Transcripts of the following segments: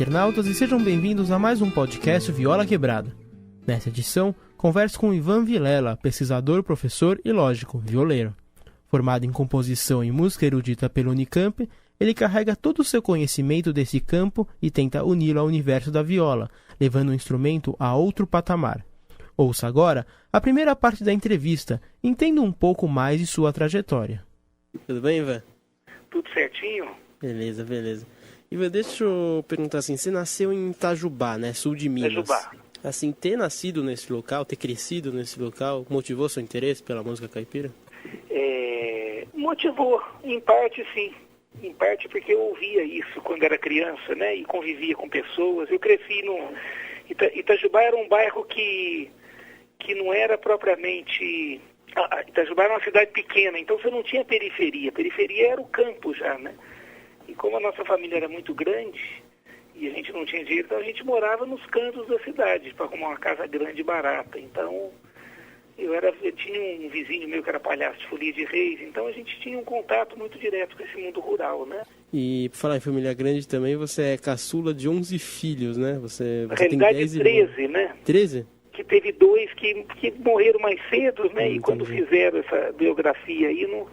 internautas, e sejam bem-vindos a mais um podcast Viola Quebrada. Nessa edição, converso com Ivan Vilela, pesquisador, professor e, lógico, violeiro. Formado em composição e música erudita pela Unicamp, ele carrega todo o seu conhecimento desse campo e tenta uni-lo ao universo da viola, levando o instrumento a outro patamar. Ouça agora a primeira parte da entrevista, entenda um pouco mais de sua trajetória. Tudo bem, Ivan? Tudo certinho? Beleza. Ivan, deixa eu perguntar assim, você nasceu em Itajubá, né, sul de Minas. Itajubá. Assim, ter nascido nesse local, ter crescido nesse local, motivou seu interesse pela música caipira? Motivou, em parte sim. Em parte porque eu ouvia isso quando era criança, né, e convivia com pessoas. Eu cresci no... Itajubá era um bairro que não era propriamente... Itajubá era uma cidade pequena, então você não tinha periferia. Periferia era o campo já, né? E como a nossa família era muito grande e a gente não tinha dinheiro, então a gente morava nos cantos da cidade para arrumar uma casa grande e barata. Então eu tinha um vizinho meu que era palhaço de folia de reis, então a gente tinha um contato muito direto com esse mundo rural, né? E por falar em família grande também, você é caçula de 11 filhos, né? Você Na realidade, tem 10 13, irmãos. né? 13? Que teve 2 que morreram mais cedo, né? Entendi. E quando fizeram essa biografia aí, não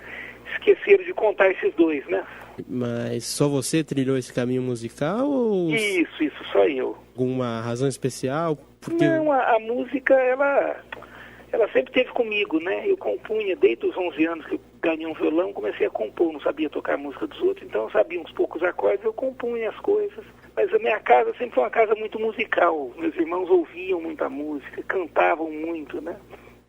esqueceram de contar esses 2, né? Mas só você trilhou esse caminho musical ou... Isso, só eu. Alguma razão especial? Porque... Não, a música, ela sempre esteve comigo, né? Eu compunha desde os 11 anos que eu ganhei um violão, comecei a compor, não sabia tocar a música dos outros, então eu sabia uns poucos acordes, eu compunha as coisas. Mas a minha casa sempre foi uma casa muito musical. Meus irmãos ouviam muita música, cantavam muito, né?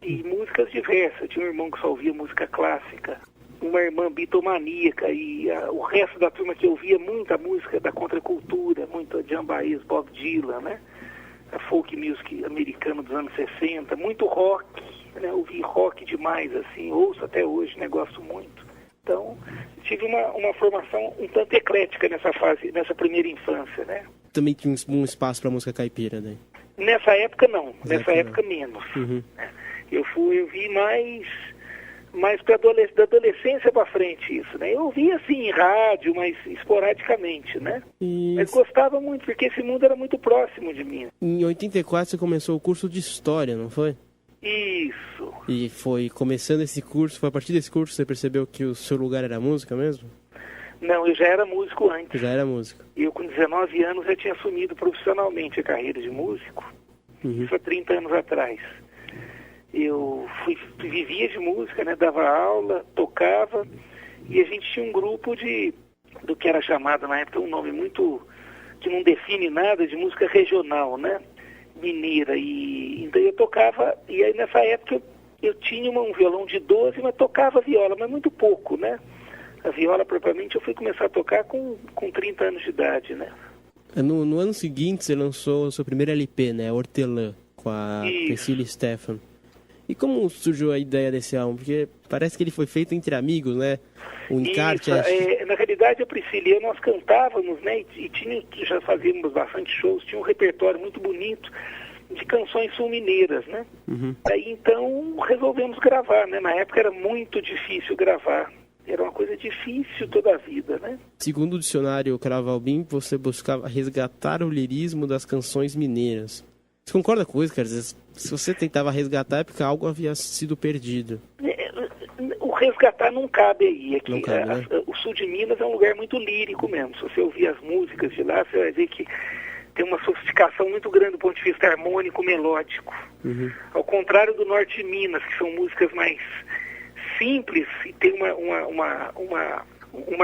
E músicas diversas. Tinha um irmão que só ouvia música clássica, uma irmã bitomaníaca, e o resto da turma que ouvia muita música da contracultura, muito John Baez, Bob Dylan, né? A folk music americana dos anos 60, muito rock, né? Ouvi rock demais, assim, ouço até hoje, né? Gosto muito. Então, tive uma formação um tanto eclética nessa fase, nessa primeira infância, né? Também tinha um espaço para música caipira, né? Nessa época não, nessa época menos. Uhum. Eu vi mais da adolescência para frente isso, né? Eu ouvia assim em rádio, mas esporadicamente, né? Mas gostava muito, porque esse mundo era muito próximo de mim. Em 84 você começou o curso de História, não foi? Isso. E foi começando esse curso, foi a partir desse curso que você percebeu que o seu lugar era a música mesmo? Não, eu já era músico antes. Já era músico. Eu com 19 anos já tinha assumido profissionalmente a carreira de músico. Uhum. Isso há 30 anos atrás. Eu vivia de música, né? Dava aula, tocava, e a gente tinha um grupo do que era chamado na época um nome muito que não define nada, de música regional, né? Mineira. E então eu tocava, e aí nessa época eu tinha um violão de 12, mas tocava viola, mas muito pouco, né? A viola propriamente eu fui começar a tocar com 30 anos de idade, né? No ano seguinte você lançou o seu primeiro LP, né? Hortelã, com a Priscila Stefan. E como surgiu a ideia desse álbum? Porque parece que ele foi feito entre amigos, né? O encarte... Na realidade, a Priscila e eu, nós cantávamos, né? E já fazíamos bastante shows, tinha um repertório muito bonito de canções sul-mineiras, né? Uhum. Aí, então, resolvemos gravar, né? Na época era muito difícil gravar. Era uma coisa difícil toda a vida, né? Segundo o dicionário Cravo Albim, você buscava resgatar o lirismo das canções mineiras. Você concorda com isso, quer dizer, se você tentava resgatar é porque algo havia sido perdido? O resgatar não cabe aí. Não cabe, né? O sul de Minas é um lugar muito lírico mesmo. Se você ouvir as músicas de lá, você vai ver que tem uma sofisticação muito grande do ponto de vista harmônico, melódico. Uhum. Ao contrário do norte de Minas, que são músicas mais simples e tem uma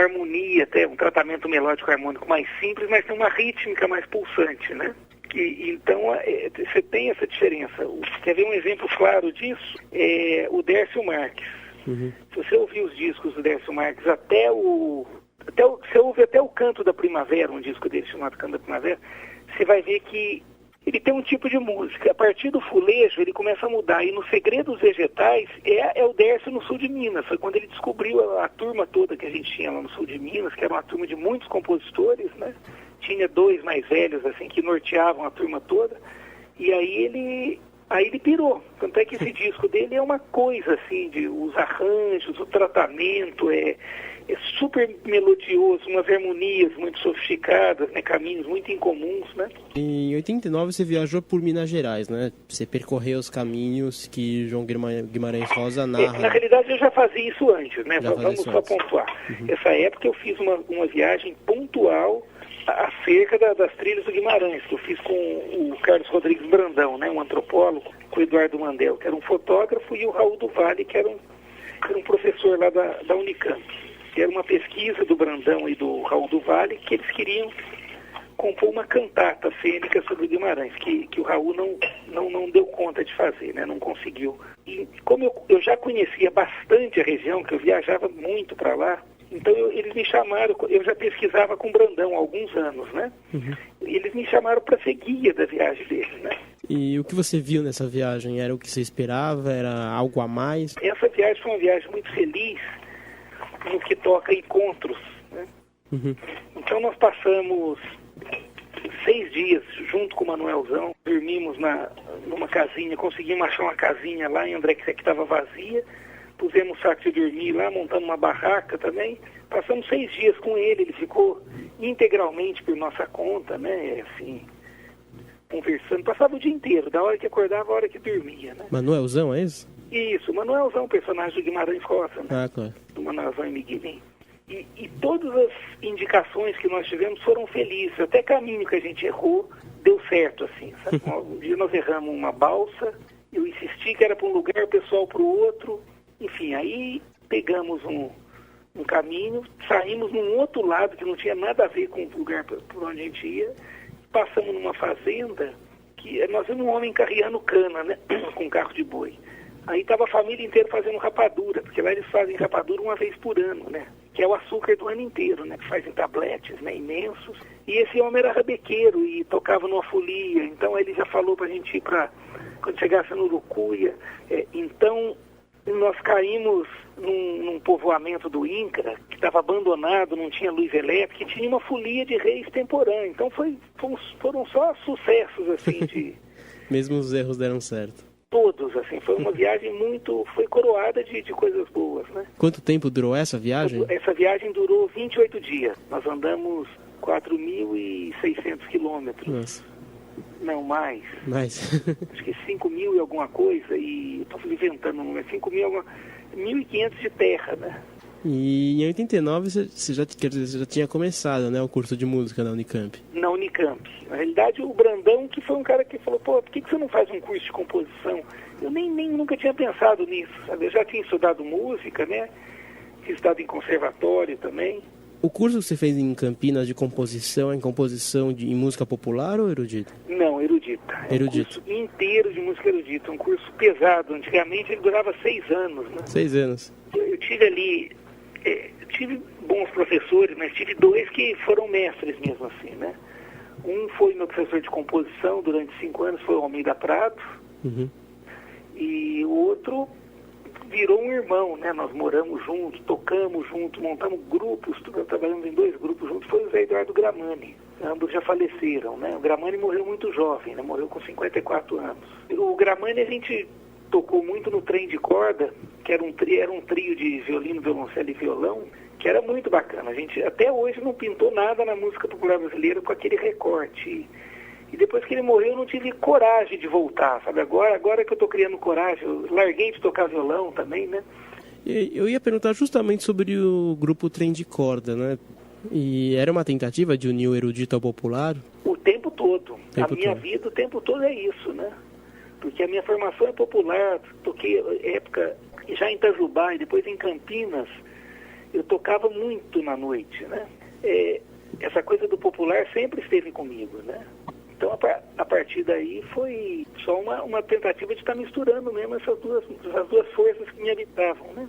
harmonia, até um tratamento melódico harmônico mais simples, mas tem uma rítmica mais pulsante, né? Então, você tem essa diferença. Quer ver um exemplo claro disso? É o Dércio Marques. Uhum. Se você ouvir os discos do Dércio Marques, você ouve até o Canto da Primavera, um disco dele chamado Canto da Primavera, você vai ver que ele tem um tipo de música. A partir do fulejo, ele começa a mudar. E no Segredos Vegetais, é o Dércio no sul de Minas. Foi quando ele descobriu a turma toda que a gente tinha lá no sul de Minas, que era uma turma de muitos compositores, né? Tinha 2 mais velhos, assim, que norteavam a turma toda. E aí ele Aí ele pirou. Tanto é que esse disco dele é uma coisa assim, os arranjos, o tratamento, é super melodioso, umas harmonias muito sofisticadas, né, caminhos muito incomuns, né? Em 89 você viajou por Minas Gerais, né? Você percorreu os caminhos que João Guimarães Rosa narra. Na realidade eu já fazia isso antes, né? Vamos só pontuar. Uhum. Essa época eu fiz uma viagem pontual acerca das trilhas do Guimarães, que eu fiz com o Carlos Rodrigues Brandão, né, um antropólogo, com o Eduardo Mandel, que era um fotógrafo, e o Raul do Vale, que era um professor lá da Unicamp. Que era uma pesquisa do Brandão e do Raul do Vale, que eles queriam compor uma cantata cênica sobre o Guimarães, que o Raul não deu conta de fazer, né, não conseguiu. E como eu já conhecia bastante a região, que eu viajava muito para lá, então eles me chamaram, eu já pesquisava com o Brandão há alguns anos, né? Uhum. Eles me chamaram para ser guia da viagem deles, né? E o que você viu nessa viagem? Era o que você esperava? Era algo a mais? Essa viagem foi uma viagem muito feliz no que toca encontros, né? Uhum. Então nós passamos 6 dias junto com o Manuelzão, dormimos numa casinha, conseguimos achar uma casinha lá em André que estava vazia, pusemos saco de dormir lá, montamos uma barraca também. Passamos 6 dias com ele ficou integralmente por nossa conta, né? Assim, conversando. Passava o dia inteiro, da hora que acordava à hora que dormia, né? Manuelzão, é isso? Isso, Manuelzão, personagem do Guimarães Rosa, né? Ah, claro. Do Manuelzão e Miguelinho. E todas as indicações que nós tivemos foram felizes. Até caminho que a gente errou, deu certo, assim, sabe? Um dia nós erramos uma balsa, eu insisti que era para um lugar, o pessoal para o outro. Enfim, aí pegamos um caminho, saímos num outro lado que não tinha nada a ver com o lugar por onde a gente ia, passamos numa fazenda que nós vimos um homem carreando cana, né, com carro de boi. Aí estava a família inteira fazendo rapadura, porque lá eles fazem rapadura uma vez por ano, né, que é o açúcar do ano inteiro, né, que faz em tabletes, né, imensos. E esse homem era rabequeiro e tocava numa folia, então ele já falou para a gente ir para, quando chegasse no Urucuia, então nós caímos num povoamento do INCRA, que estava abandonado, não tinha luz elétrica, e tinha uma folia de reis temporã. Então foram só sucessos, assim, de... Mesmo os erros deram certo. Todos, assim, foi uma viagem foi coroada de coisas boas, né? Quanto tempo durou essa viagem? Essa viagem durou 28 dias. Nós andamos 4.600 quilômetros. Nossa. Não, mais. Acho que 5.000 e alguma coisa, e estou inventando um número, 1.500 de terra, né? E em 89 você já tinha começado, né, o curso de música na Unicamp? Na Unicamp. Na realidade, o Brandão, que foi um cara que falou, por que você não faz um curso de composição? Eu nem nunca tinha pensado nisso, sabe? Eu já tinha estudado música, né? Tinha estudado em conservatório também. O curso que você fez em Campinas de composição, é em composição em música popular ou erudita? Não, erudita. Um curso inteiro de música erudita, um curso pesado. Antigamente ele durava 6 anos, né? 6 anos. Eu tive ali, tive bons professores, mas tive 2 que foram mestres mesmo assim, né? Um foi meu professor de composição durante 5 anos, foi o Almeida Prado. Uhum. E o outro virou um irmão, né? Nós moramos juntos, tocamos juntos, montamos grupos, trabalhamos em 2 grupos juntos, foi o Zé Eduardo Gramani. Ambos já faleceram, né? O Gramani morreu muito jovem, né? Morreu com 54 anos. O Gramani a gente tocou muito no trem de corda, que era um trio de violino, violoncelo e violão, que era muito bacana. A gente até hoje não pintou nada na música popular brasileira com aquele recorte. E depois que ele morreu, eu não tive coragem de voltar, sabe? Agora que eu estou criando coragem, eu larguei de tocar violão também, né? Eu ia perguntar justamente sobre o grupo Trem de Corda, né? E era uma tentativa de unir o erudito ao popular? O tempo todo. A minha vida, o tempo todo é isso, né? Porque a minha formação é popular, toquei época já em Itajubá e depois em Campinas, eu tocava muito na noite, né? Essa coisa do popular sempre esteve comigo, né? Então, a partir daí, foi só uma tentativa de estar misturando mesmo essas duas forças que me habitavam, né?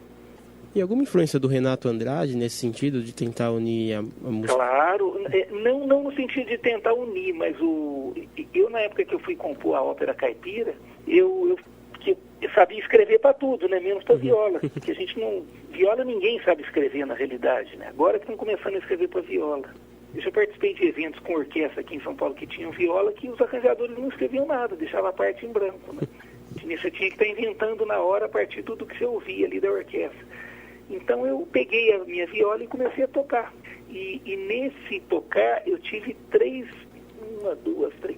E alguma influência do Renato Andrade nesse sentido, de tentar unir a música? Claro, não no sentido de tentar unir, mas eu na época que eu fui compor a ópera caipira, eu sabia escrever para tudo, né? Menos para viola, porque a gente não... Viola ninguém sabe escrever na realidade, né? Agora que estão começando a escrever para viola. Eu já participei de eventos com orquestra aqui em São Paulo que tinham viola, que os arranjadores não escreviam nada, deixavam a parte em branco, né? Você tinha que estar inventando na hora a partir de tudo que você ouvia ali da orquestra. Então eu peguei a minha viola e comecei a tocar. E nesse tocar eu tive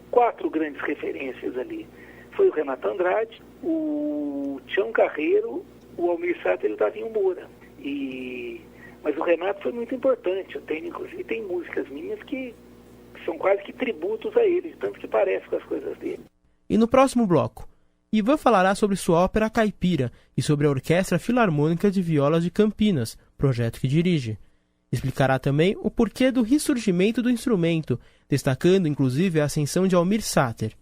quatro grandes referências ali. Foi o Renato Andrade, o Tião Carreiro, o Almir Sater e o Davinho Moura. Mas o Renato foi muito importante. Eu tenho, inclusive, tem músicas minhas que são quase que tributos a ele, de tanto que parece com as coisas dele. E no próximo bloco, Ivan falará sobre sua ópera Caipira e sobre a Orquestra Filarmônica de Violas de Campinas, projeto que dirige. Explicará também o porquê do ressurgimento do instrumento, destacando inclusive a ascensão de Almir Sater.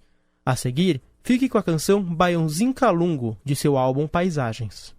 A seguir, fique com a canção Baiãozinho Calungo, de seu álbum Paisagens.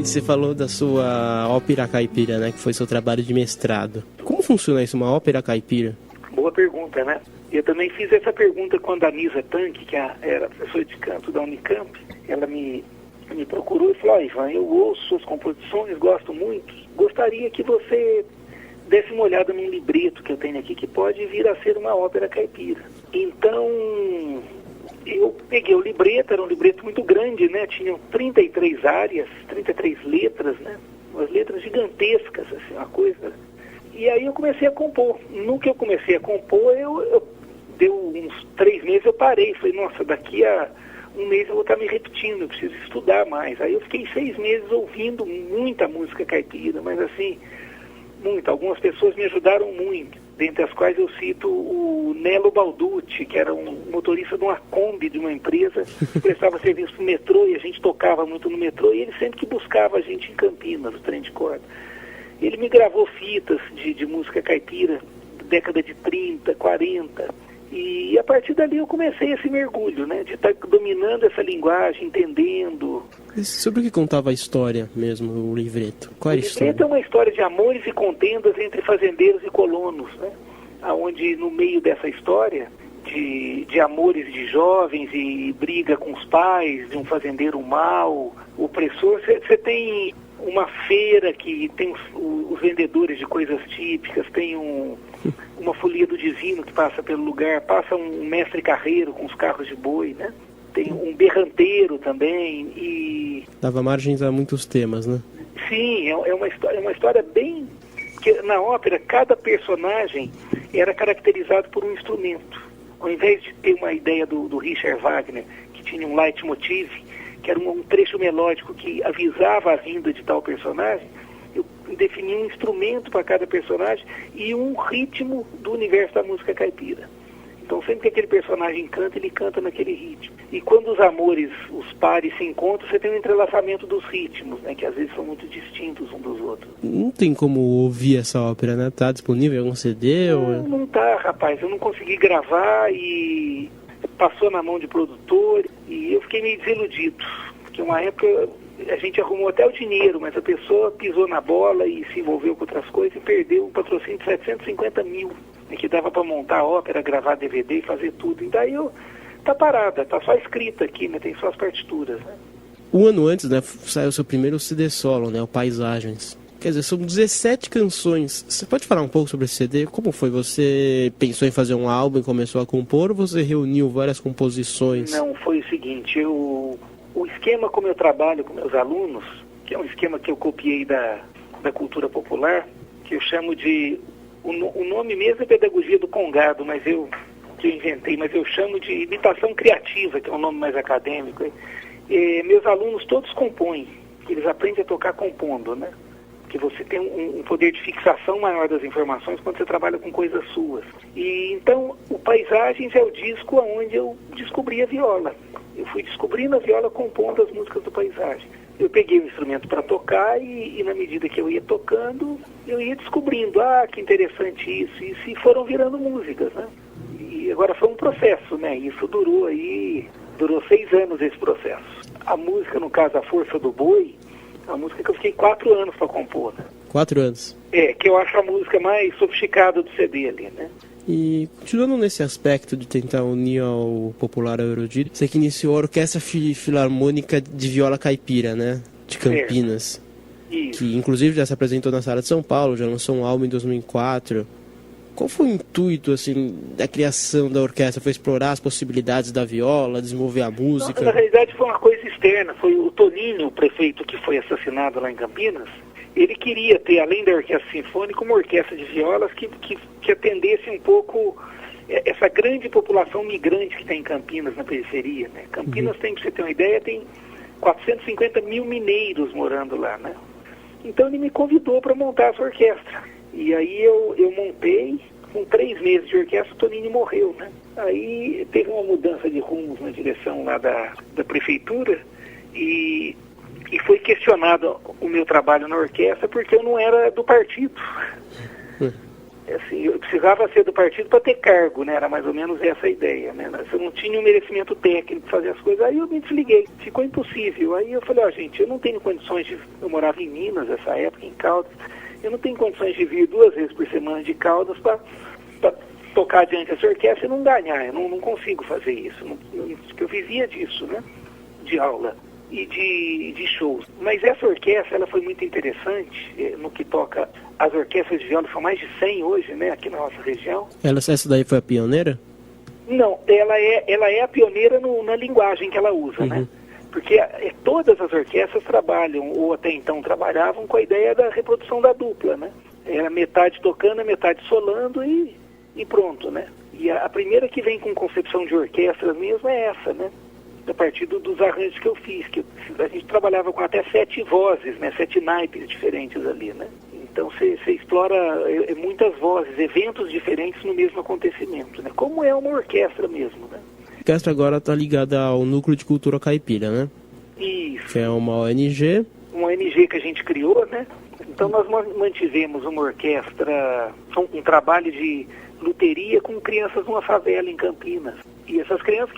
Você falou da sua ópera caipira, né? Que foi seu trabalho de mestrado. Como funciona isso, uma ópera caipira? Boa pergunta, né? Eu também fiz essa pergunta quando a Nisa Tanque, que era professora de canto da Unicamp, ela me procurou e falou: Ivan, eu ouço suas composições, gosto muito. Gostaria que você desse uma olhada num libreto que eu tenho aqui, que pode vir a ser uma ópera caipira. Então, eu peguei o libreto, era um libreto muito grande, né? Tinham 33 áreas, 33 letras, né? Umas letras gigantescas, assim, uma coisa. E aí eu comecei a compor. No que eu comecei a compor, deu uns 3 meses, eu parei. Falei, nossa, daqui a um mês eu vou estar me repetindo, eu preciso estudar mais. Aí eu fiquei 6 meses ouvindo muita música caipira, mas assim, muita. Algumas pessoas me ajudaram muito, dentre as quais eu cito o Nelo Balducci, que era um motorista de uma Kombi de uma empresa, que prestava serviço para o metrô, e a gente tocava muito no metrô, e ele sempre que buscava a gente em Campinas, o trem de corda. Ele me gravou fitas de música caipira, década de 30, 40, e a partir dali eu comecei esse mergulho, né, de estar dominando essa linguagem, entendendo. E sobre o que contava a história mesmo, o livreto? Qual era a história? O livreto é uma história de amores e contendas entre fazendeiros e colonos, né, onde no meio dessa história de amores de jovens e briga com os pais, de um fazendeiro mau, opressor, você tem uma feira que tem os vendedores de coisas típicas, tem uma folia do divino que passa pelo lugar, passa um mestre carreiro com os carros de boi, né? Tem um berranteiro também e... Dava margens a muitos temas, né? Sim, é uma história bem... que na ópera, cada personagem era caracterizado por um instrumento. Ao invés de ter uma ideia do Richard Wagner, que tinha um leitmotiv, que era um trecho melódico que avisava a vinda de tal personagem, eu definir um instrumento para cada personagem e um ritmo do universo da música caipira. Então sempre que aquele personagem canta, ele canta naquele ritmo. E quando os amores, os pares se encontram, você tem um entrelaçamento dos ritmos, né, que às vezes são muito distintos um dos outros. Não tem como ouvir essa ópera, né? Tá disponível em algum CD? Não tá, rapaz. Eu não consegui gravar e passou na mão de produtor e eu fiquei meio desiludido. Porque uma época a gente arrumou até o dinheiro, mas a pessoa pisou na bola e se envolveu com outras coisas e perdeu um patrocínio de 750 mil. Que dava para montar a ópera, gravar DVD e fazer tudo. E daí tá parada, tá só escrita aqui, né? Tem só as partituras, né? Um ano antes, né, saiu o seu primeiro CD solo, né, o Paisagens. Quer dizer, são 17 canções. Você pode falar um pouco sobre esse CD? Como foi? Você pensou em fazer um álbum e começou a compor, ou você reuniu várias composições? Não, foi o seguinte, o esquema como eu trabalho com meus alunos, que é um esquema que eu copiei da cultura popular, que eu chamo de... O nome mesmo é Pedagogia do Congado, que eu inventei, mas eu chamo de imitação criativa, que é um nome mais acadêmico. Meus alunos todos compõem, eles aprendem a tocar compondo, né? Porque você tem um poder de fixação maior das informações quando você trabalha com coisas suas. E então, o Paisagens é o disco onde eu descobri a viola. Eu fui descobrindo a viola compondo as músicas do Paisagem. Eu peguei o instrumento para tocar e na medida que eu ia tocando, eu ia descobrindo, que interessante isso, e foram virando músicas, né? E agora foi um processo, né? Isso durou 6 anos esse processo. A música, no caso, A Força do Boi, é uma música que eu fiquei 4 anos para compor, né? 4 anos? Que eu acho a música mais sofisticada do CD ali, né? E continuando nesse aspecto de tentar unir ao popular ao erudito, você que iniciou a Orquestra Filarmônica de Viola Caipira, né? De Campinas. Isso. Que inclusive já se apresentou na Sala de São Paulo, já lançou um álbum em 2004. Qual foi o intuito, assim, da criação da orquestra? Foi explorar as possibilidades da viola, desenvolver a música? Não, na realidade foi uma coisa externa. Foi o Toninho, o prefeito que foi assassinado lá em Campinas. Ele queria ter, além da orquestra sinfônica, uma orquestra de violas que atendesse um pouco essa grande população migrante que tem em Campinas, na periferia, né? Campinas tem, para você ter uma ideia, tem 450 mil mineiros morando lá, né? Então ele me convidou para montar essa orquestra. E aí eu montei, com 3 meses de orquestra, o Toninho morreu, né? Aí teve uma mudança de rumos na direção lá da prefeitura e foi questionado o meu trabalho na orquestra porque eu não era do partido. Assim, eu precisava ser do partido para ter cargo, né? Era mais ou menos essa a ideia, né? Eu não tinha um merecimento técnico para fazer as coisas, aí eu me desliguei. Ficou impossível. Aí eu falei, gente, eu não tenho condições de... Eu morava em Minas nessa época, em Caldas. Eu não tenho condições de vir 2 vezes por semana de Caldas para tocar diante dessa orquestra e não ganhar. Eu não consigo fazer isso. Porque eu vivia disso, né? De aula e de shows. Mas essa orquestra, ela foi muito interessante no que toca... As orquestras de viola são mais de 100 hoje, né? Aqui na nossa região. Essa daí foi a pioneira? Não, ela é a pioneira na linguagem que ela usa, né? Porque todas as orquestras trabalham, ou até então trabalhavam, com a ideia da reprodução da dupla, né? Era metade tocando, metade solando e pronto, né? E a primeira que vem com concepção de orquestra mesmo é essa, né? A partir dos arranjos que eu fiz, que a gente trabalhava com até 7 vozes, né? 7 naipes diferentes ali, né? Então você explora muitas vozes, eventos diferentes no mesmo acontecimento, né? Como é uma orquestra mesmo, né? A orquestra agora está ligada ao Núcleo de Cultura Caipira, né? Isso. Que é uma ONG. Uma ONG que a gente criou, né? Então nós mantivemos uma orquestra, um trabalho de luteria com crianças numa favela em Campinas. E essas crianças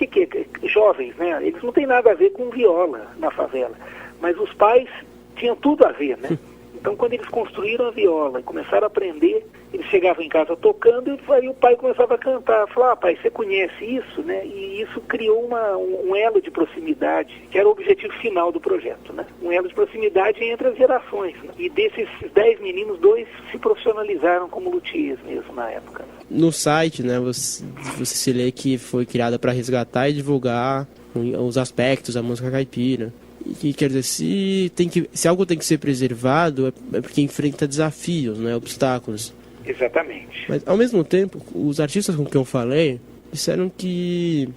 jovens, né? Eles não têm nada a ver com viola na favela. Mas os pais tinham tudo a ver, né? Então, quando eles construíram a viola e começaram a aprender, eles chegavam em casa tocando e aí o pai começava a cantar. Falava, pai, você conhece isso, né? E isso criou um elo de proximidade, que era o objetivo final do projeto, né? Um elo de proximidade entre as gerações, né? E desses 10 meninos, 2 se profissionalizaram como luthiers mesmo na época. No site, né, você se lê que foi criada para resgatar e divulgar os aspectos da música caipira. E quer dizer, se algo tem que ser preservado, é porque enfrenta desafios, né, obstáculos. Exatamente. Mas, ao mesmo tempo, os artistas com quem eu falei disseram que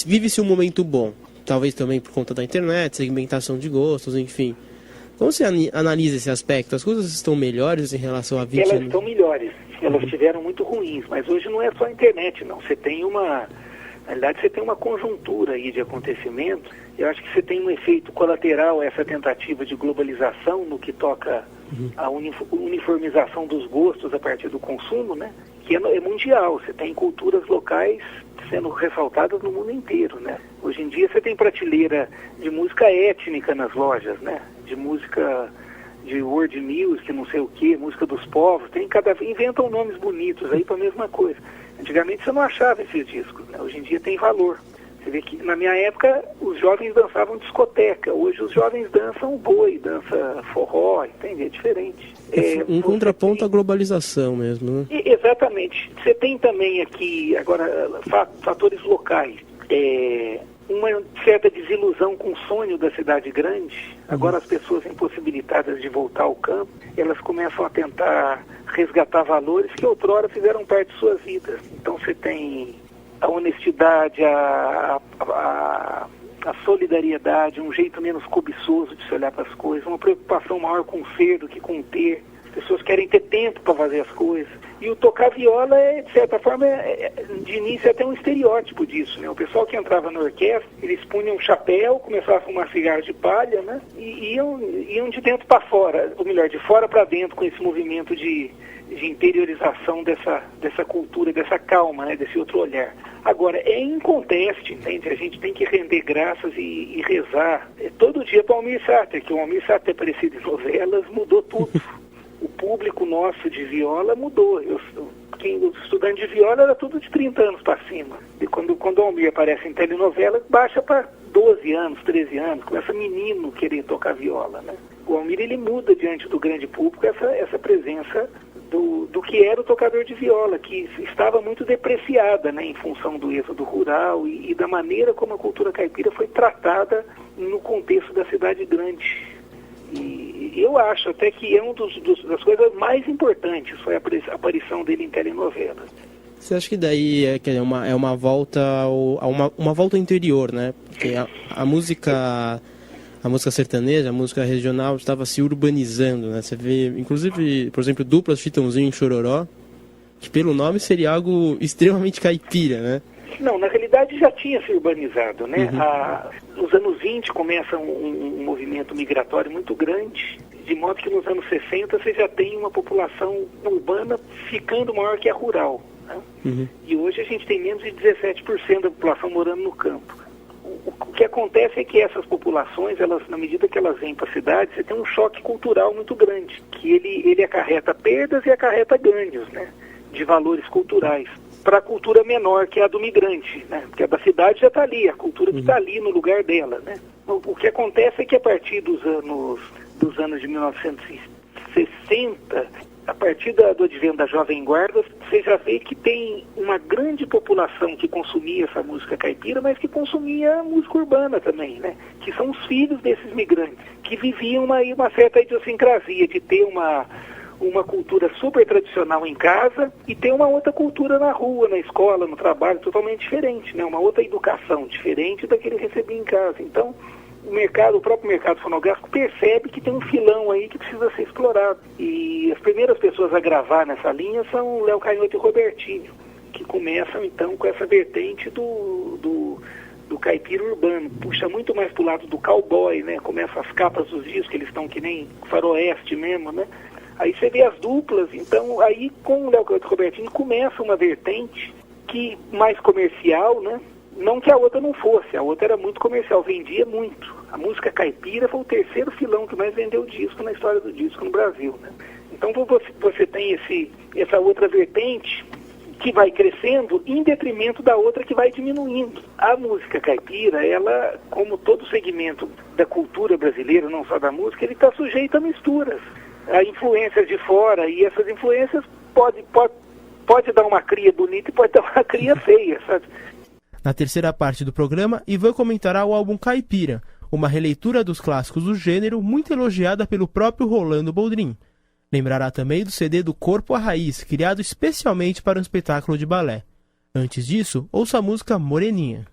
vive-se um momento bom. Talvez também por conta da internet, segmentação de gostos, enfim. Como você analisa esse aspecto? As coisas estão melhores em relação a 20 anos? Elas estão melhores. Elas estiveram muito ruins, mas hoje não é só a internet, não. Você tem na realidade, você tem uma conjuntura aí de acontecimentos. Eu acho que você tem um efeito colateral, essa tentativa de globalização no que toca a uniformização dos gostos a partir do consumo, né? Que é mundial. Você tem culturas locais sendo ressaltadas no mundo inteiro, né? Hoje em dia você tem prateleira de música étnica nas lojas, né? De música de world music, não sei o que, música dos povos, inventam nomes bonitos aí para a mesma coisa. Antigamente você não achava esses discos, né? Hoje em dia tem valor. Você vê que na minha época os jovens dançavam discoteca, hoje os jovens dançam boi, dança forró, entende? É diferente. Um contraponto à globalização mesmo, né? Exatamente. Você tem também aqui, agora, fatores locais. Uma certa desilusão com o sonho da cidade grande. Agora as pessoas impossibilitadas de voltar ao campo, elas começam a tentar resgatar valores que outrora fizeram parte de suas vidas. Então você tem a honestidade, a solidariedade, um jeito menos cobiçoso de se olhar para as coisas, uma preocupação maior com o ser do que com o ter. As pessoas querem ter tempo para fazer as coisas. E o tocar viola, de certa forma, de início é até um estereótipo disso, né? O pessoal que entrava na orquestra, eles punham um chapéu, começavam a fumar cigarro de palha, né? E iam de dentro para fora, ou melhor, de fora para dentro, com esse movimento de interiorização dessa cultura, dessa calma, né? Desse outro olhar. Agora, é inconteste, entende? A gente tem que render graças e rezar todo dia para o Almir Sater, que o Almir Sater aparecido em novelas mudou tudo. O público nosso de viola mudou. Os estudantes de viola era tudo de 30 anos para cima. E quando o Almir aparece em telenovela, baixa para 12 anos, 13 anos, começa menino querer tocar viola, né? O Almir, ele muda diante do grande público essa presença do que era o tocador de viola, que estava muito depreciada, né, em função do êxodo rural e da maneira como a cultura caipira foi tratada no contexto da cidade grande. E eu acho até que é das coisas mais importantes foi a aparição dele em telenovelas. Você acha que daí é uma volta a uma volta interior, né? Porque a música sertaneja, a música regional estava se urbanizando, né? Você vê, inclusive, por exemplo, duplas Chitãozinho e Chororó, que pelo nome seria algo extremamente caipira, né? Não, na realidade já tinha se urbanizado, né? Nos anos 20 começa um movimento migratório muito grande, de modo que nos anos 60 você já tem uma população urbana ficando maior que a rural, né? E hoje a gente tem menos de 17% da população morando no campo. O que acontece é que essas populações, na medida que elas vêm para a cidade, você tem um choque cultural muito grande, que ele acarreta perdas e acarreta ganhos, né? De valores culturais, para a cultura menor, que é a do migrante, né? Porque a da cidade já está ali, a cultura que está ali no lugar dela, né? O que acontece é que a partir dos anos de 1960, a partir do advento da Jovem Guarda, você já vê que tem uma grande população que consumia essa música caipira, mas que consumia música urbana também, né? Que são os filhos desses migrantes, que viviam uma certa idiosincrasia de ter uma cultura super tradicional em casa e ter uma outra cultura na rua, na escola, no trabalho, totalmente diferente, né? Uma outra educação diferente da que ele recebia em casa. Então, o próprio mercado fonográfico percebe que tem um filão aí que precisa ser explorado. E as primeiras pessoas a gravar nessa linha são Léo Canhoto e Robertinho, que começam então com essa vertente do caipira urbano. Puxa muito mais pro lado do cowboy, né? Começa as capas dos discos, que eles estão que nem faroeste mesmo, né? Aí você vê as duplas, então aí com o Léo Canhoto e Robertinho começa uma vertente que mais comercial, né? Não que a outra não fosse, a outra era muito comercial, vendia muito. A música caipira foi o terceiro filão que mais vendeu disco na história do disco no Brasil, né? Então você tem essa outra vertente que vai crescendo em detrimento da outra que vai diminuindo. A música caipira, ela, como todo segmento da cultura brasileira, não só da música, ele está sujeito a misturas, a influências de fora, e essas influências pode dar uma cria bonita e pode dar uma cria feia, sabe? Na terceira parte do programa, Ivan comentará o álbum Caipira, uma releitura dos clássicos do gênero muito elogiada pelo próprio Rolando Boldrin. Lembrará também do CD do Corpo à Raiz, criado especialmente para um espetáculo de balé. Antes disso, ouça a música Moreninha.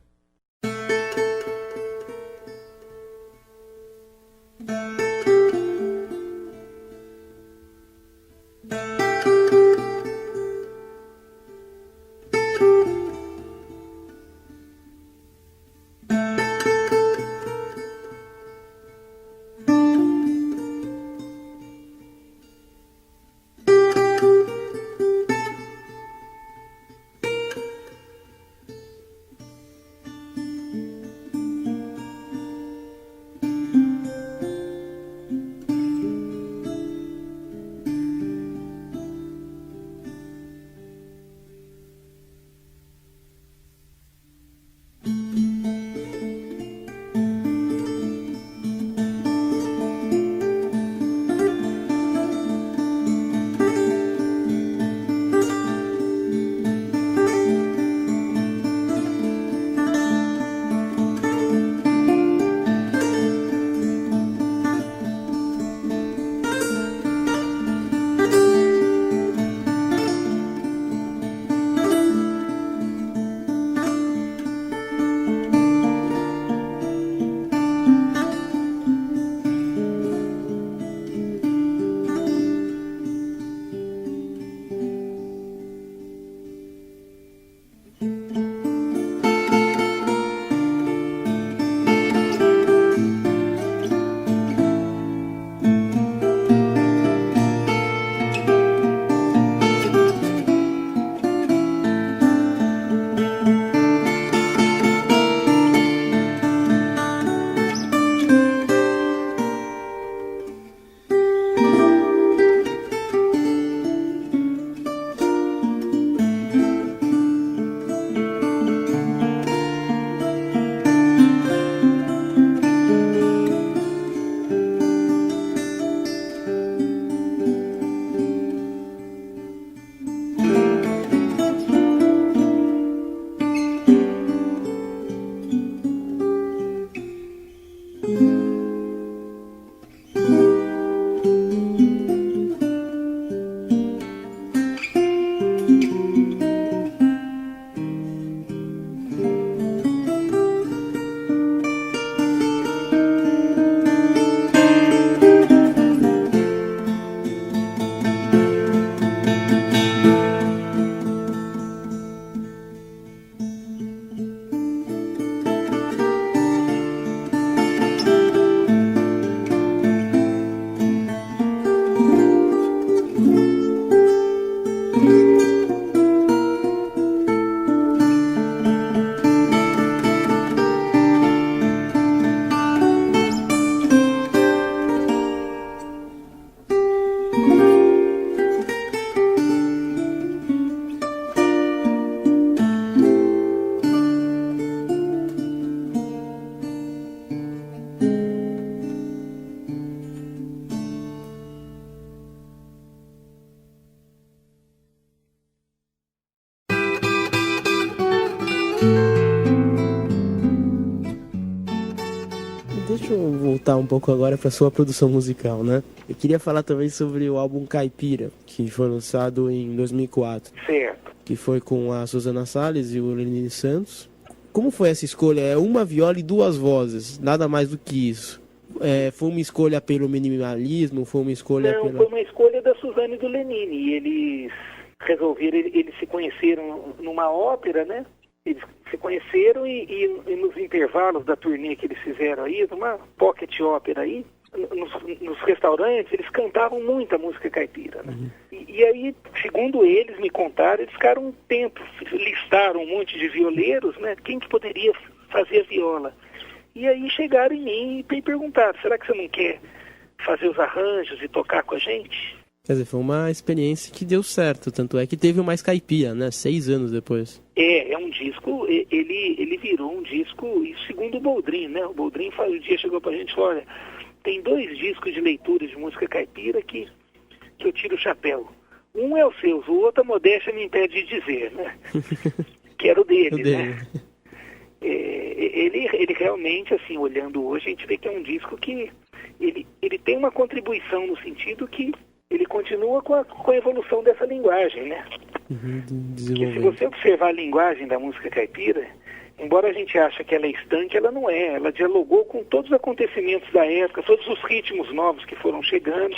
voltar um pouco agora para sua produção musical, né? Eu queria falar também sobre o álbum Caipira, que foi lançado em 2004. Certo. Que foi com a Susana Salles e o Lenine Santos. Como foi essa escolha? É uma viola e duas vozes, nada mais do que isso. Foi uma escolha pelo minimalismo? Foi uma escolha Não, foi uma escolha da Susana e do Lenine. E eles resolveram, eles se conheceram numa ópera, né? Eles se conheceram e nos intervalos da turnê que eles fizeram aí, numa pocket ópera aí, nos restaurantes, eles cantavam muita música caipira, né? E aí, segundo eles me contaram, eles ficaram um tempo, listaram um monte de violeiros, né? Quem que poderia fazer a viola? E aí chegaram em mim e perguntaram, será que você não quer fazer os arranjos e tocar com a gente? Quer dizer, foi uma experiência que deu certo, tanto é que teve o Mais Caipira, né? 6 anos depois. É um disco, ele virou um disco, e segundo o Boldrin, né? O Boldrin um dia chegou pra gente e falou, olha, tem 2 discos de leitura de música caipira que eu tiro o chapéu. Um é o seu, o outro a modéstia me impede de dizer, né? Que era o dele, né? Ele realmente, assim, olhando hoje, a gente vê que é um disco que ele tem uma contribuição no sentido que ele continua com a evolução dessa linguagem, né? Que se você observar a linguagem da música caipira, embora a gente ache que ela é estanque, ela não é. Ela dialogou com todos os acontecimentos da época, todos os ritmos novos que foram chegando,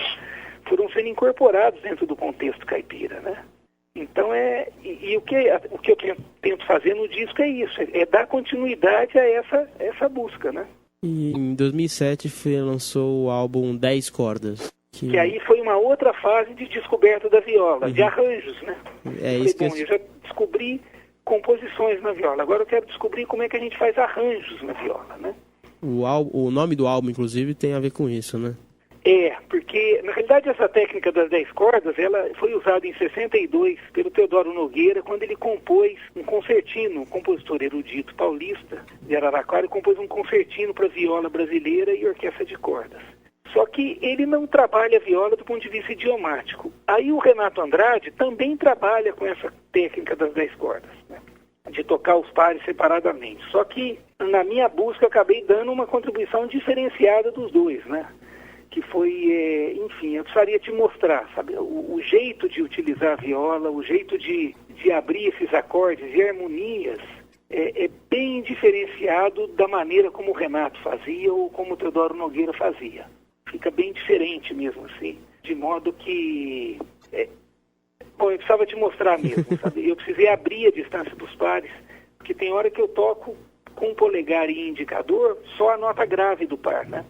foram sendo incorporados dentro do contexto caipira, né? Então o que eu tento fazer no disco é isso, é dar continuidade a essa busca, né? E em 2007 lançou o álbum 10 Cordas. Que aí foi uma outra fase de descoberta da viola, de arranjos, né? Eu já descobri composições na viola, agora eu quero descobrir como é que a gente faz arranjos na viola, né? O nome do álbum, inclusive, tem a ver com isso, né? Porque, na realidade, essa técnica das 10 cordas, ela foi usada em 62 pelo Teodoro Nogueira, quando ele compôs um concertino, um compositor erudito paulista de Araraquara, compôs um concertino para viola brasileira e orquestra de cordas. Só que ele não trabalha a viola do ponto de vista idiomático. Aí o Renato Andrade também trabalha com essa técnica das 10 cordas, né? De tocar os pares separadamente. Só que, na minha busca, eu acabei dando uma contribuição diferenciada dos dois, né? Que foi, enfim, eu precisaria te mostrar, sabe, o jeito de utilizar a viola, o jeito de abrir esses acordes e harmonias é bem diferenciado da maneira como o Renato fazia ou como o Teodoro Nogueira fazia. Fica bem diferente mesmo, assim, de modo que... eu precisava te mostrar mesmo, sabe? Eu precisei abrir a distância dos pares, porque tem hora que eu toco com o polegar e indicador só a nota grave do par, né?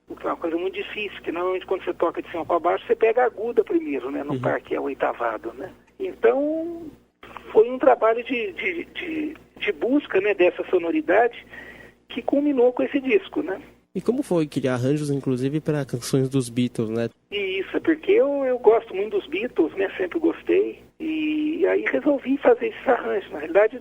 O que é uma coisa muito difícil, porque normalmente quando você toca de cima para baixo, você pega a aguda primeiro, né? No par que é o oitavado, né? Então, foi um trabalho de busca, né, dessa sonoridade que culminou com esse disco, né? E como foi criar arranjos, inclusive, para canções dos Beatles, né? Isso, porque eu gosto muito dos Beatles, né? Sempre gostei. E aí resolvi fazer esses arranjos. Na realidade,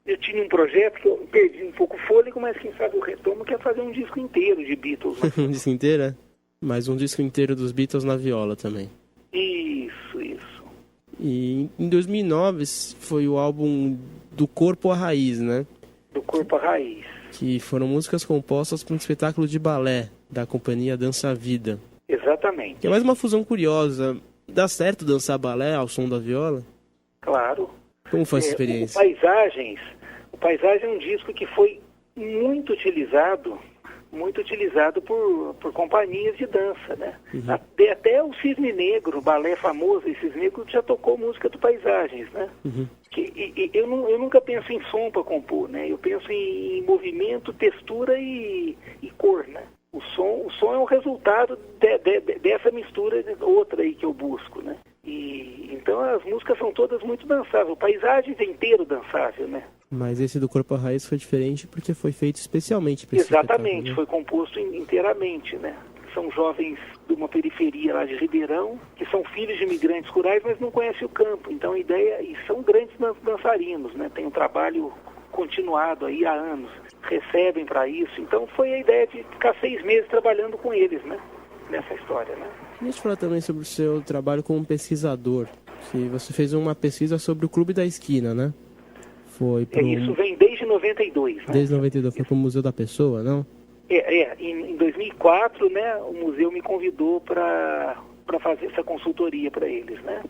eu tinha um projeto que eu perdi um pouco o fôlego, mas quem sabe eu retomo, que é fazer um disco inteiro de Beatles. Né? Um disco inteiro, é? Mas um disco inteiro dos Beatles na viola também. Isso. E em 2009 foi o álbum Do Corpo à Raiz, né? Do Corpo à Raiz. Que foram músicas compostas para um espetáculo de balé da companhia Dança Vida. Exatamente. Que é mais uma fusão curiosa. Dá certo dançar balé ao som da viola? Claro. Como foi essa experiência? O Paisagem é um disco que foi muito utilizado por companhias de dança, né? Até o Cisne Negro, o balé famoso, e Cisne Negro já tocou música do Paisagens, né? Eu nunca penso em som para compor, né? Eu penso em movimento, textura e cor, né? O som é o resultado dessa mistura outra aí que eu busco, né? E então as músicas são todas muito dançáveis, o Paisagens é inteiro dançável, né? Mas esse do Corpo à Raiz foi diferente porque foi feito especialmente para esse Exatamente, né? Foi composto inteiramente, né? São jovens de uma periferia lá de Ribeirão, que são filhos de imigrantes rurais, mas não conhecem o campo. Então a ideia, e são grandes dançarinos, né? Tem um trabalho continuado aí há anos, recebem para isso. Então foi a ideia de ficar 6 meses trabalhando com eles, né? Nessa história, né? Deixa eu falar também sobre o seu trabalho como pesquisador, que você fez uma pesquisa sobre o Clube da Esquina, né? Isso vem desde 92, né? Desde 92, foi para o Museu da Pessoa, não? Em 2004, né, o museu me convidou para fazer essa consultoria para eles, né?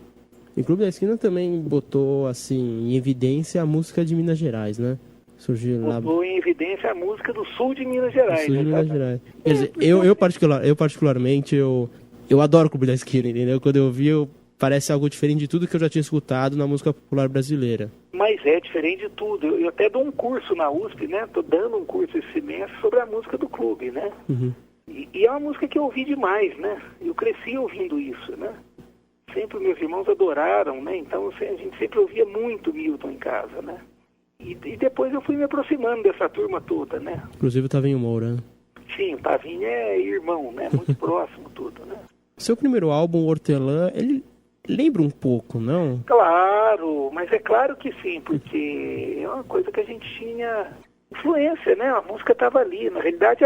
E o Clube da Esquina também botou, assim, em evidência a música de Minas Gerais, né? Surgiu lá... Botou em evidência a música do sul de Minas Gerais. Sul de Minas Gerais. Quer dizer, eu particularmente, eu adoro o Clube da Esquina, entendeu? Quando eu vi, parece algo diferente de tudo que eu já tinha escutado na música popular brasileira. Mas é diferente de tudo. Eu até dou um curso na USP, né? Tô dando um curso esse semestre sobre a música do clube, né? Uhum. E é uma música que eu ouvi demais, né? Eu cresci ouvindo isso, né? Sempre meus irmãos adoraram, né? Então a gente sempre ouvia muito Milton em casa, né? E depois eu fui me aproximando dessa turma toda, né? Inclusive o Tavinho Moura, né? Sim, o Tavinho é irmão, né? Muito próximo tudo, né? Seu primeiro álbum, Hortelã, ele lembra um pouco, não? Claro, mas é claro que sim, porque é uma coisa que a gente tinha influência, né? A música estava ali. Na realidade,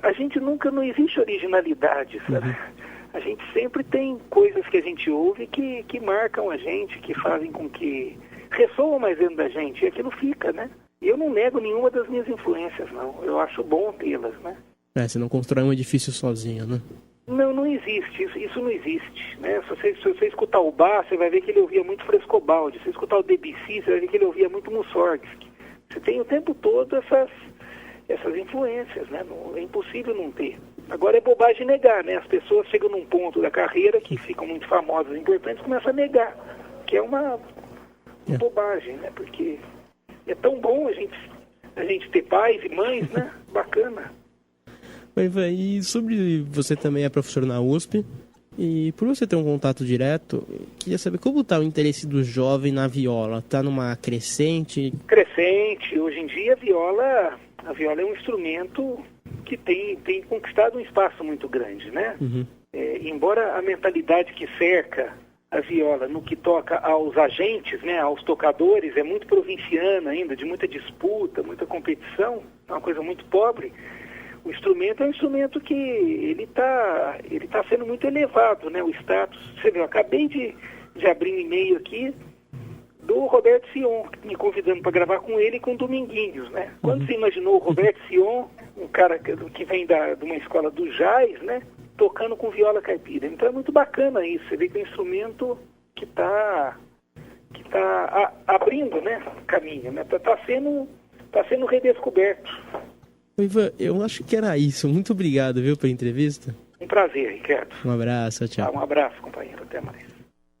a gente nunca, não existe originalidade, sabe? Uhum. A gente sempre tem coisas que a gente ouve que marcam a gente, que fazem com que ressoam mais dentro da gente, e aquilo fica, né? E eu não nego nenhuma das minhas influências, não. Eu acho bom tê-las, né? Você não constrói um edifício sozinho, né? Não existe, isso não existe, né? Se você escutar o Bach, você vai ver que ele ouvia muito Frescobaldi. Se você escutar o Debussy, você vai ver que ele ouvia muito Mussorgsky. Você tem o tempo todo essas influências, né? É impossível não ter. Agora é bobagem negar, né? As pessoas chegam num ponto da carreira que ficam muito famosas e importantes e começam a negar, que é uma bobagem, né? Porque é tão bom a gente ter pais e mães, né? Bacana. E sobre você também é professor na USP, e por você ter um contato direto, queria saber como está o interesse do jovem na viola. Está numa crescente? Crescente. Hoje em dia a viola é um instrumento que tem conquistado um espaço muito grande, né? Uhum. Embora a mentalidade que cerca a viola no que toca aos agentes, né, aos tocadores, é muito provinciana ainda, de muita disputa, muita competição, é uma coisa muito pobre. O instrumento é um instrumento que ele tá sendo muito elevado, né? O status. Você viu, eu acabei de abrir um e-mail aqui do Roberto Sion, me convidando para gravar com ele e com o Dominguinhos, né? Quando você imaginou o Roberto Sion, um cara que vem de uma escola do jazz, né? Tocando com viola caipira. Então é muito bacana isso. Você vê que é um instrumento que tá abrindo, né? Caminho, né? Tá sendo redescoberto. Ivan, eu acho que era isso. Muito obrigado, viu, pela entrevista. Um prazer, Ricardo. Um abraço, tchau. Um abraço, companheiro. Até mais.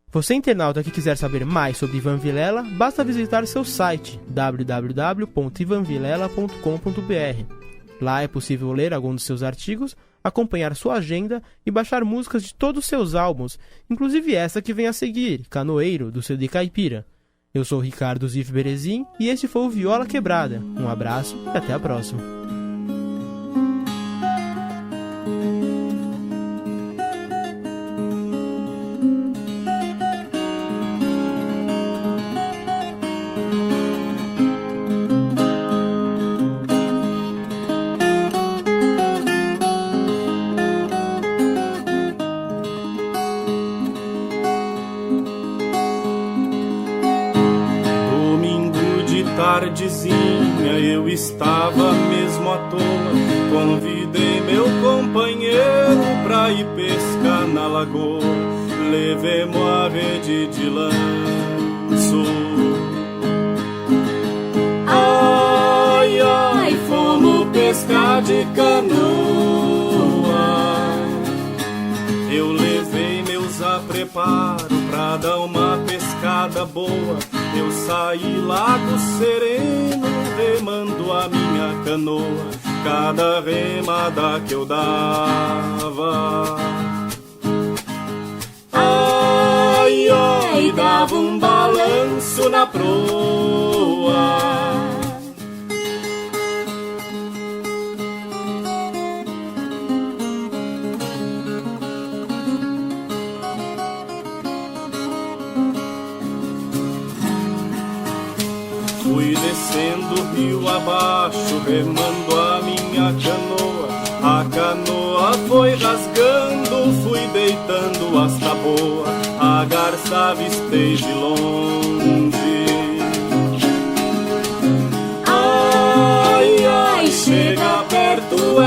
Você, internauta que quiser saber mais sobre Ivan Vilela, basta visitar seu site www.ivanvilela.com.br. Lá é possível ler alguns dos seus artigos, acompanhar sua agenda e baixar músicas de todos os seus álbuns, inclusive essa que vem a seguir, Canoeiro, do CD Caipira. Eu sou o Ricardo Zif Berezin e este foi o Viola Quebrada. Um abraço e até a próxima. Tardezinha, eu estava mesmo à toa. Convidei meu companheiro pra ir pescar na lagoa. Levemos a rede de lanço. Ai, ai, fomos pescar de canoa. Eu levei meus apreparo pra dar uma pescada boa. Eu saí Lago Sereno, remando a minha canoa, cada remada que eu dava. Ai, ai, dava um balanço na proa. Fui descendo rio abaixo, remando a minha canoa. A canoa foi rasgando, fui deitando as taboas. A garça avistei de longe. Ai, ai, chega perto,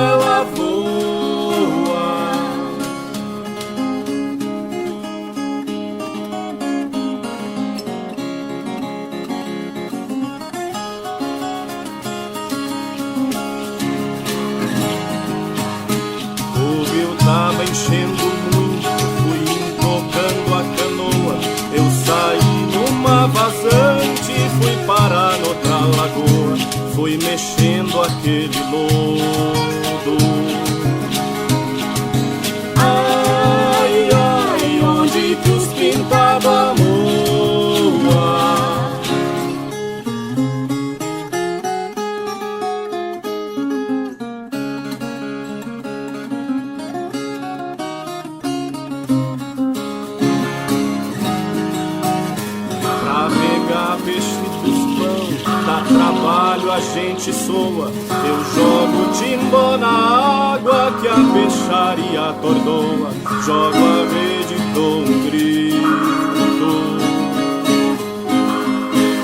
tava enchendo muito, fui tocando a canoa. Eu saí numa vazante, fui parar noutra lagoa. Fui mexendo aquele lodo. Ai, ai, onde que os pintados moa? Pra pegar peixe dos pão, dá trabalho, a gente soa. Eu jogo timbó na água que a peixaria atordoa. Jogo a rede, dou um grito.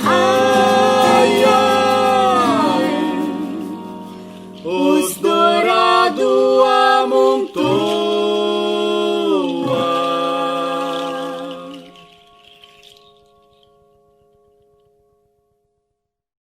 Ai, ai, os dourados amontoam.